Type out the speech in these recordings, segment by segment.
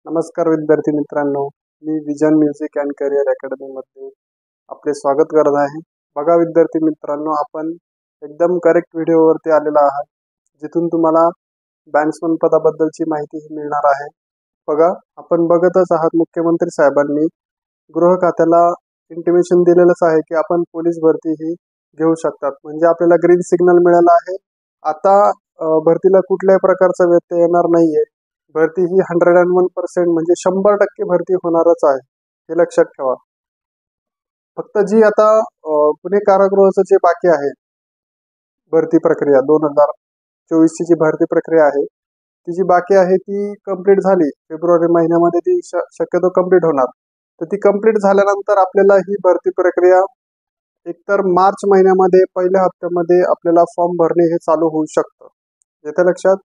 नमस्कार विद्यार्थी मित्रांनो, मी विजन म्युझिक अँड करिअर अकॅडमीमध्ये आपले स्वागत करत आहे. बघा विद्यार्थी मित्रांनो, आपण एकदम करेक्ट व्हिडिओवरती आलेला आहात, जिथून तुम्हाला बँड्समन पदाबद्दलची माहिती मिळणार आहे. बघा, आपण बघतच आहात मुख्यमंत्री साहेबांनी गृह खात्याला इंटिमेशन दिलेलंच आहे की आपण पोलीस भरती ही घेऊ शकतात. म्हणजे आपल्याला ग्रीन सिग्नल मिळाला आहे. आता भरतीला कुठल्याही प्रकारचा व्यत्यय येणार नाहीये. भरती ही 101% म्हणजे 100% भरती होणारच आहे, हे लक्षात ठेवा. फक्त जी आता पुणे कारागृहाचं जे बाकी आहे भरती प्रक्रिया 2024 ची जी भरती प्रक्रिया आहे ती जी बाकी आहे ती कंप्लीट झाली. फेब्रुवारी महिन्यामध्ये ती शक्यतो कंप्लीट होणार. तर ती कंप्लीट झाल्यानंतर आपल्याला ही भरती प्रक्रिया एकतर मार्च महिन्यामध्ये पहिल्या हप्त्यामध्ये आपल्याला फॉर्म भरणे हे चालू होऊ शकतं. येत्या लक्षात,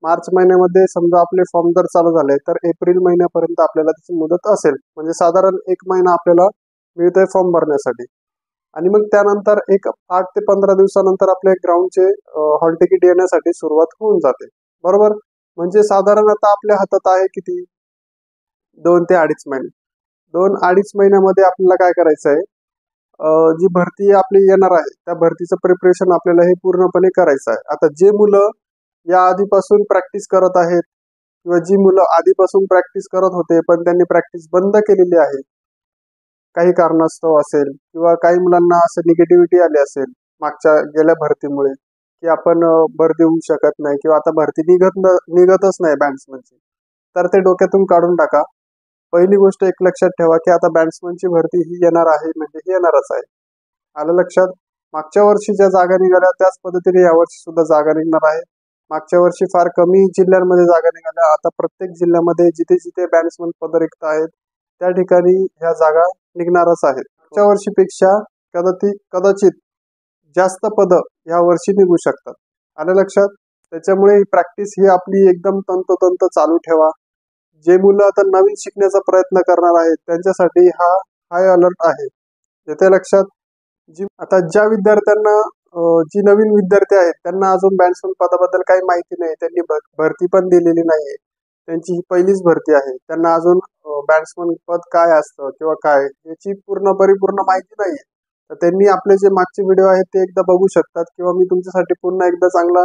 मार्च महिन्यामध्ये समजा आपले फॉर्म जर चालू झाले तर एप्रिल महिन्यापर्यंत आपल्याला त्याची मुदत असेल. म्हणजे साधारण 1 महिना आपल्याला मिळतोय फॉर्म भरण्यासाठी. आणि मग त्यानंतर एक 8 ते 15 दिवसानंतर आपल्या ग्राउंडचे हॉल तिकीट येण्यासाठी सुरुवात होऊन जाते. बरोबर. म्हणजे साधारण आता आपल्या हातात आहे किती, 2 ते 2.5 महिने. 2-2.5 महिन्यामध्ये आपल्याला काय करायचं आहे, जी भरती आपली येणार आहे त्या भरतीचं प्रिपरेशन आपल्याला हे पूर्णपणे करायचं आहे. आता जे मुलं या आधीपासून प्रॅक्टिस करत आहेत किंवा जी मुलं आधीपासून प्रॅक्टिस करत होते पण त्यांनी प्रॅक्टिस बंद केलेली आहे, काही कारणास्तव असेल किंवा काही मुलांना असं निगेटिव्हिटी आली असेल मागच्या गेल्या भरतीमुळे की आपण भरती होऊ शकत नाही किंवा आता भरती निघतच नाही बँड्समनची, तर ते डोक्यातून काढून टाका. पहिली गोष्ट एक लक्षात ठेवा की आता बँड्समनची भरती ही येणार आहे, म्हणजे ही येणारच आहे. आलं लक्षात? मागच्या वर्षी ज्या जागा निघाल्या त्याच पद्धतीने यावर्षी सुद्धा जागा निघणार आहे. मागच्या वर्षी फार कमी जिल्ह्यांमध्ये जागा निघाल्या. आता प्रत्येक जिल्ह्यामध्ये जिथे जिथे बँड्समन पद रिक्त आहेत त्या ठिकाणी ह्या जागा निघणारच आहेत. मागच्या वर्षीपेक्षा कदाचित जास्त पद ह्या वर्षी निघू शकतात. आलं लक्षात? त्याच्यामुळे ही प्रॅक्टिस ही आपली एकदम तंतोतंत चालू ठेवा. जे मुलं आता नवीन शिकण्याचा प्रयत्न करणार आहेत त्यांच्यासाठी हा हाय अलर्ट आहे. येते लक्षात? आता ज्या विद्यार्थ्यांना जी नवीन विद्यार्थी आहेत त्यांना अजून बँड्समन पदाबद्दल काही माहिती नाही, त्यांनी भरती पण दिलेली नाहीये, त्यांची ही पहिलीच भरती आहे, त्यांना अजून बँड्समन पद काय असतं किंवा काय याची परिपूर्ण माहिती नाहीये, तर त्यांनी आपले जे मागचे व्हिडिओ आहेत ते एकदा बघू शकतात किंवा मी तुमच्यासाठी पुन्हा एकदा चांगला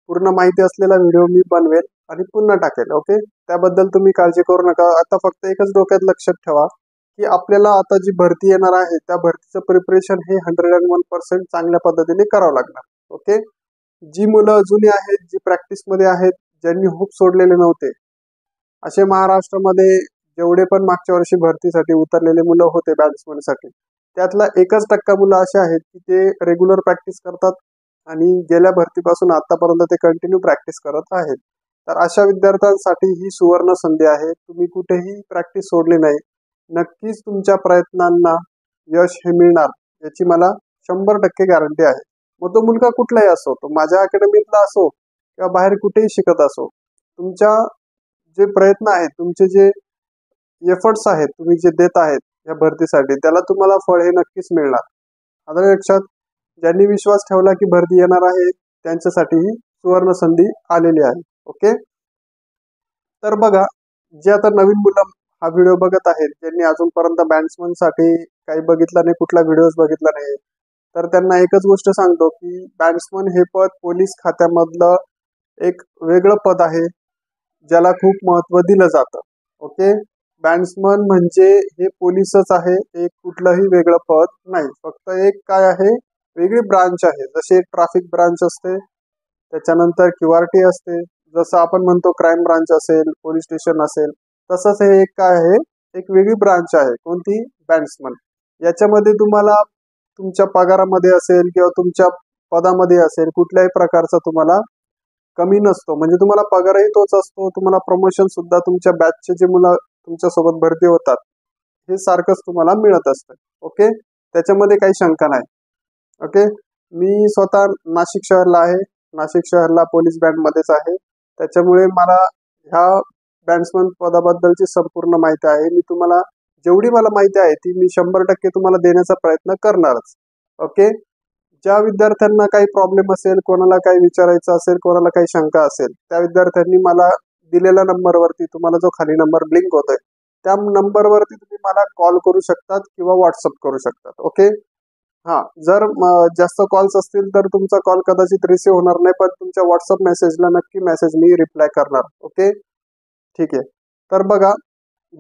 पूर्ण माहिती असलेला व्हिडिओ मी बनवेल आणि पुन्हा टाकेल. ओके, त्याबद्दल तुम्ही काळजी करू नका. आता फक्त एकच डोक्यात लक्षात ठेवा की आपल्याला आता जी भरती येणार आहे त्या भरतीचं प्रिपरेशन हे 101% चांगल्या पद्धतीने करावं लागणार. ओके, जी मुलं जुनी आहेत, जी प्रॅक्टिस मध्ये आहेत, ज्यांनी होप सोडलेले नव्हते, असे महाराष्ट्रामध्ये जेवढे पण मागच्या वर्षी भरतीसाठी उतरलेले मुलं होते बॅट्समनसाठी, त्यातला 1% मुलं असे आहेत की ते रेग्युलर प्रॅक्टिस करतात आणि गेल्या भरतीपासून आतापर्यंत ते कंटिन्यू प्रॅक्टिस करत आहेत. तर अशा विद्यार्थ्यांसाठी ही सुवर्ण संधी आहे. तुम्ही कुठेही प्रॅक्टिस सोडली नाही, नक्कीच तुमच्या प्रयत्नांना यश हे मिळणार याची मला 100% गॅरंटी आहे. मग तो मुलगा कुठलाही असो, तो माझ्या अकॅडमीतला असो किंवा बाहेर कुठेही शिकत असो, तुमच्या जे प्रयत्न आहेत, तुमचे जे एफर्ट्स आहेत, तुम्ही जे देत आहेत या भरतीसाठी, त्याला तुम्हाला फळ हे नक्कीच मिळणार. आता लक्षात, ज्यांनी विश्वास ठेवला की भरती येणार आहे त्यांच्यासाठी ही सुवर्ण संधी आलेली आहे. ओके, तर बघा, जे आता नवीन मुलं हा व्हिडिओ बघत आहेत, ज्यांनी अजूनपर्यंत बँड्समन साठी काही बघितलं नाही, कुठला व्हिडिओज बघितला नाही, तर त्यांना एकच गोष्ट सांगतो की बँड्समन हे पद पोलीस खात्यामधलं एक वेगळं पद आहे, ज्याला खूप महत्व दिलं जातं. ओके, बँड्समन म्हणजे हे पोलीसच आहे, एक कुठलंही वेगळं पद नाही. फक्त एक काय आहे, वेगळी ब्रांच आहे. जसे ट्रॅफिक ब्रांच असते, त्याच्यानंतर QRT असते, जसं आपण म्हणतो क्राईम ब्रांच असेल, पोलीस स्टेशन असेल, तसंच हे एक काय आहे, एक वेगळी ब्रांच आहे. कोणती? बँड्समन. याच्यामध्ये तुम्हाला तुमच्या पगारामध्ये असेल किंवा तुमच्या पदामध्ये असेल कुठल्याही प्रकारचा तुम्हाला कमी नसतो. म्हणजे तुम्हाला पगारही तोच असतो, तुम्हाला प्रमोशन सुद्धा तुमच्या बॅचचे जे मुलं तुमच्या सोबत भरती होतात हे सारखंच तुम्हाला मिळत असतं. ओके, त्याच्यामध्ये काही शंका नाही. ओके, मी स्वतः नाशिक शहरला आहे, नाशिक शहरला पोलीस बँडमध्येच आहे, त्याच्यामुळे मला ह्या बँड्समन पदाबद्दलची संपूर्ण माहिती आहे. मी तुम्हाला जेवढी मला माहिती आहे ती मी 100% तुम्हाला देण्याचा प्रयत्न करणारच. ओके, ज्या विद्यार्थ्यांना काही प्रॉब्लेम असेल, कोणाला काही विचारायचं असेल, कोणाला काही शंका असेल, त्या विद्यार्थ्यांनी मला दिलेल्या नंबरवरती तुम्हाला जो खाली नंबर ब्लिंक होतोय त्या नंबरवरती तुम्ही मला कॉल करू शकतात किंवा व्हॉट्सअप करू शकतात. ओके. हा, जर जास्त कॉल्स असतील तर तुमचा कॉल कदाचित रिसिव्ह होणार नाही, पण तुमच्या व्हॉट्सअप मेसेजला नक्की मेसेज मी रिप्लाय करणार. ओके, ठीक आहे. तर बघा,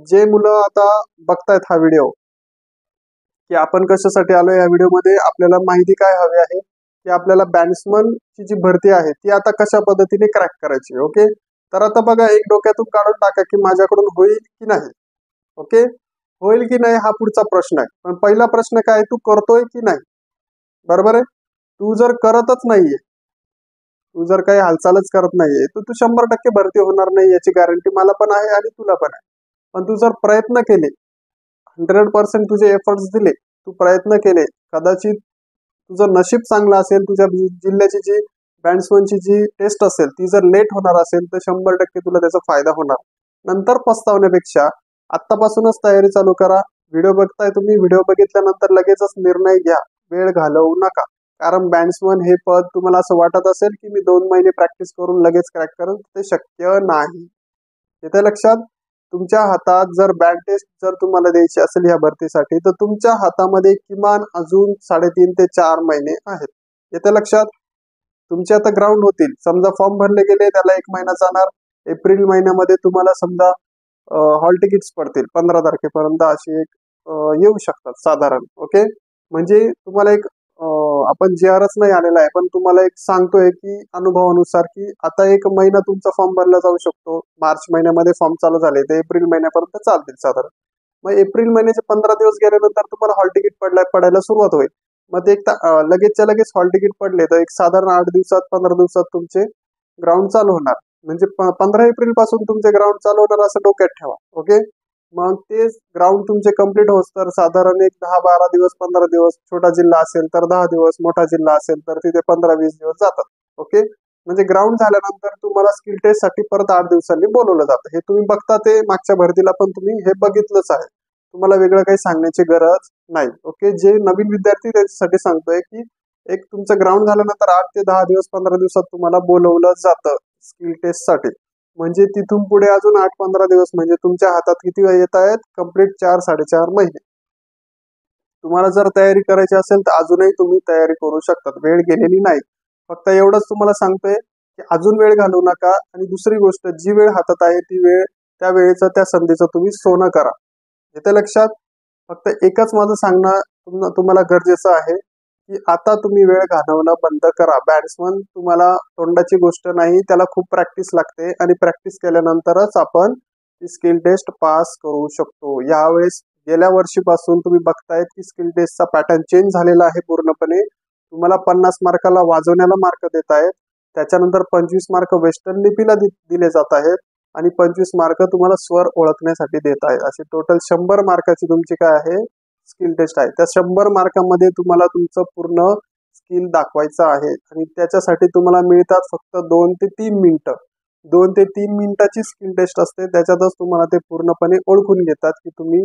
जे मुलं आता बघतायत हा व्हिडिओ, की आपण कशासाठी आलो या व्हिडिओमध्ये, आपल्याला माहिती काय हवी आहे की आपल्याला बॅट्समन ची जी भरती आहे ती आता कशा पद्धतीने क्रॅक करायची. ओके, तर आता बघा, एक डोक्यातून काढून टाका की माझ्याकडून होईल की नाही. ओके, होईल की नाही हा पुढचा प्रश्न आहे, पण पहिला प्रश्न काय, तू करतोय की नाही. बरोबर आहे. तू जर करतच नाहीये, तू जर काही हालचालच करत नाहीये, तर तू 100% भरती होणार नाही याची गॅरंटी मला पण आहे आणि तुला पण आहे. पण तू जर प्रयत्न केले, 100% तुझे एफर्ट्स दिले, तू प्रयत्न केले, कदाचित तुझं नशीब चांगलं असेल, तुझ्या जिल्ह्याची जी बँड्समनची जी टेस्ट असेल ती जर लेट होणार असेल तर 100% तुला त्याचा फायदा होणार. नंतर पस्तावण्यापेक्षा आत्तापासूनच तयारी चालू करा. व्हिडिओ बघताय तुम्ही, व्हिडिओ बघितल्यानंतर लगेचच निर्णय घ्या, वेळ घालवू नका. कारण बॅट्समन हे पद तुम्हाला असं वाटत असेल की मी 2 महिने प्रॅक्टिस करून लगेच क्रॅक करेन, ते शक्य नाही. येते लक्षात. तुमच्या हातात जर बँड टेस्ट जर तुम्हाला द्यायची असेल या भरतीसाठी, तर तुमच्या हातामध्ये किमान अजून 3.5 ते 4 महिने आहेत. येते लक्षात. तुमचे आता ग्राउंड होतील, समजा फॉर्म भरले गेले, त्याला 1 महिना जाणार. एप्रिल महिन्यामध्ये तुम्हाला समजा हॉल तिकीट्स पडतील 15 तारखेपर्यंत, अशी एक येऊ शकतात साधारण. ओके, म्हणजे तुम्हाला एक आपण जे आरच नाही आलेला आहे, पण तुम्हाला एक सांगतोय की अनुभवानुसार की आता 1 महिना तुमचा फॉर्म भरला जाऊ शकतो. मार्च महिन्यामध्ये फॉर्म चालू झाले तर एप्रिल महिन्यापर्यंत चालतील साधारण. मग एप्रिल महिन्याचे 15 दिवस गेल्यानंतर तुम्हाला हॉल तिकीट पडायला सुरुवात होईल. मग ते लगेचच्या लगेच हॉल तिकीट पडले तर एक साधारण 8 दिवसात 15 दिवसात तुमचे ग्राउंड चालू होणार. म्हणजे 15 एप्रिल पासून तुमचे ग्राउंड चालू होणार असं डोक्यात ठेवा. ओके, मग ते ग्राउंड तुमचे कम्प्लीट होस तर साधारण एक 10-12 दिवस, 15 दिवस, छोटा जिल्हा असेल तर 10 दिवस, मोठा जिल्हा असेल तर तिथे 15-20 दिवस जातात. ओके, म्हणजे ग्राउंड झाल्यानंतर तुम्हाला स्किल टेस्ट साठी परत 8 दिवसांनी बोलवलं जातं. हे तुम्ही बघता, ते मागच्या भरतीला पण तुम्ही हे बघितलंच आहे. तुम्हाला वेगळं काही सांगण्याची गरज नाही. ओके, जे नवीन विद्यार्थी त्याच्यासाठी सांगतोय की एक तुमचं ग्राउंड झाल्यानंतर 8 ते 10 दिवस, 15 दिवसात तुम्हाला बोलवलं जातं स्किल टेस्ट साठी. म्हणजे तिथून पुढे अजून 8-15 दिवस, म्हणजे तुमच्या हातात किती वेळ येत आहेत, कम्प्लीट 4-4.5 महिने. तुम्हाला जर तयारी करायची असेल तर अजूनही तुम्ही तयारी करू शकतात, वेळ गेलेली नाही. फक्त एवढंच तुम्हाला सांगतोय की अजून वेळ घालवू नका. आणि दुसरी गोष्ट, जी वेळ हातात आहे ती वेळ, त्या वेळेचं, त्या संधीचं तुम्ही सोनं करा. येते लक्षात. फक्त एकच माझं सांगणं तुम्हाला गरजेचं आहे की आता तुम्ही वेळ घालवणं बंद करा. बॅट्समन तुम्हाला तोंडाची गोष्ट नाही, त्याला खूप प्रॅक्टिस लागते आणि प्रॅक्टिस केल्यानंतरच आपण ती स्किल टेस्ट पास करू शकतो. यावेळेस गेल्या वर्षीपासून तुम्ही बघतायत की स्किल टेस्टचा पॅटर्न चेंज झालेला आहे पूर्णपणे. तुम्हाला 50 मार्काला वाजवण्याला मार्क देत आहेत, त्याच्यानंतर 25 मार्क वेस्टर्न लिपीला दिले जात आहेत आणि 25 मार्क तुम्हाला स्वर ओळखण्यासाठी देत आहेत. अशी टोटल 100 मार्काची तुमची काय आहे, स्किल टेस्ट आहे. त्या 100 मार्कामध्ये तुम्हाला तुमचं पूर्ण स्किल दाखवायचं आहे आणि त्याच्यासाठी तुम्हाला मिळतात फक्त 2 ते 3 मिनिटं. 2 ते 3 मिनिटाची स्किल टेस्ट असते. त्याच्यातच तुम्हाला ते पूर्णपणे ओळखून घेतात की तुम्ही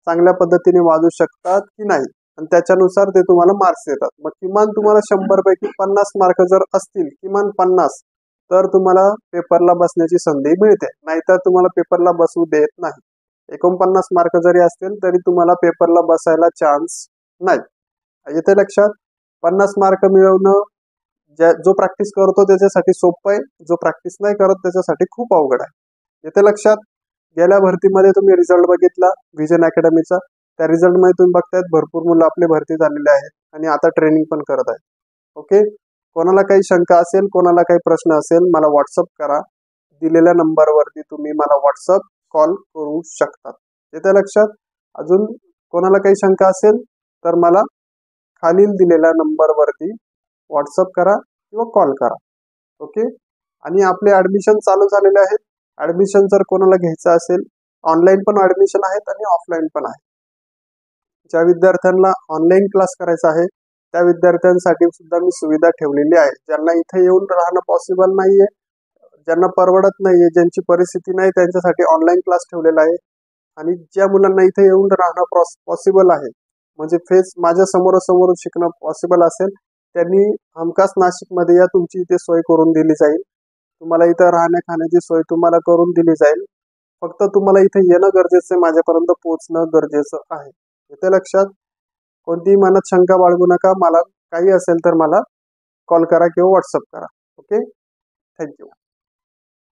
चांगल्या पद्धतीने वाजू शकतात की नाही, आणि त्याच्यानुसार ते तुम्हाला मार्क्स देतात. मग किमान तुम्हाला 100 पैकी 50 मार्क जर असतील, किमान 50, तर तुम्हाला पेपरला बसण्याची संधी मिळते. नाहीतर तुम्हाला पेपरला बसू देत नाही. 49 मार्क जरी असतील तरी तुम्हाला पेपरला बसायला चान्स नाही. येते लक्षात. 50 मार्क मिळवणं जो प्रॅक्टिस करतो त्याच्यासाठी सोपं आहे, जो प्रॅक्टिस नाही करत त्याच्यासाठी खूप अवघड आहे. येते लक्षात. गेल्या भरतीमध्ये तुम्ही रिझल्ट बघितला व्हिजन अकॅडमीचा, त्या रिझल्टमध्ये तुम्ही बघतायत भरपूर मुलं आपले भरती झालेले आहेत आणि आता ट्रेनिंग पण करत आहेत. ओके, कोणाला काही शंका असेल, कोणाला काही प्रश्न असेल, मला व्हॉट्सअप करा. दिलेल्या नंबरवरती तुम्ही मला व्हॉट्सअप कॉल करू शकतात. येते लक्षात. अजून कोणाला काही शंका असेल तर मला खालील दिलेल्या नंबरवरती व्हॉट्सअप करा किंवा कॉल करा. ओके, आणि आपले ऍडमिशन चालू झालेले आहेत. ऍडमिशन जर कोणाला घ्यायचं असेल, ऑनलाईन पण ऍडमिशन आहेत आणि ऑफलाईन पण आहे. ज्या विद्यार्थ्यांना ऑनलाईन क्लास करायचा आहे त्या विद्यार्थ्यांसाठी सुद्धा मी सुविधा ठेवलेली आहे. ज्यांना इथे येऊन राहणं पॉसिबल नाहीये, ज्यांना परवडत नाहीये, ज्यांची परिस्थिती नाही, त्यांच्यासाठी ऑनलाईन क्लास ठेवलेला आहे. आणि ज्या मुलांना इथे येऊन राहणं पॉसिबल आहे, म्हणजे फेस माझ्या समोरासमोर शिकणं पॉसिबल असेल, त्यांनी हमखास नाशिकमध्ये या, तुमची इथे सोय करून दिली जाईल. तुम्हाला इथं राहण्या खाण्याची सोय तुम्हाला करून दिली जाईल. फक्त तुम्हाला इथे येणं गरजेचं आहे, माझ्यापर्यंत पोहोचणं गरजेचं आहे. येते लक्षात? कोणतीही मनात शंका बाळगू नका. मला काही असेल तर मला कॉल करा किंवा व्हॉट्सअप करा. Okay, thank you.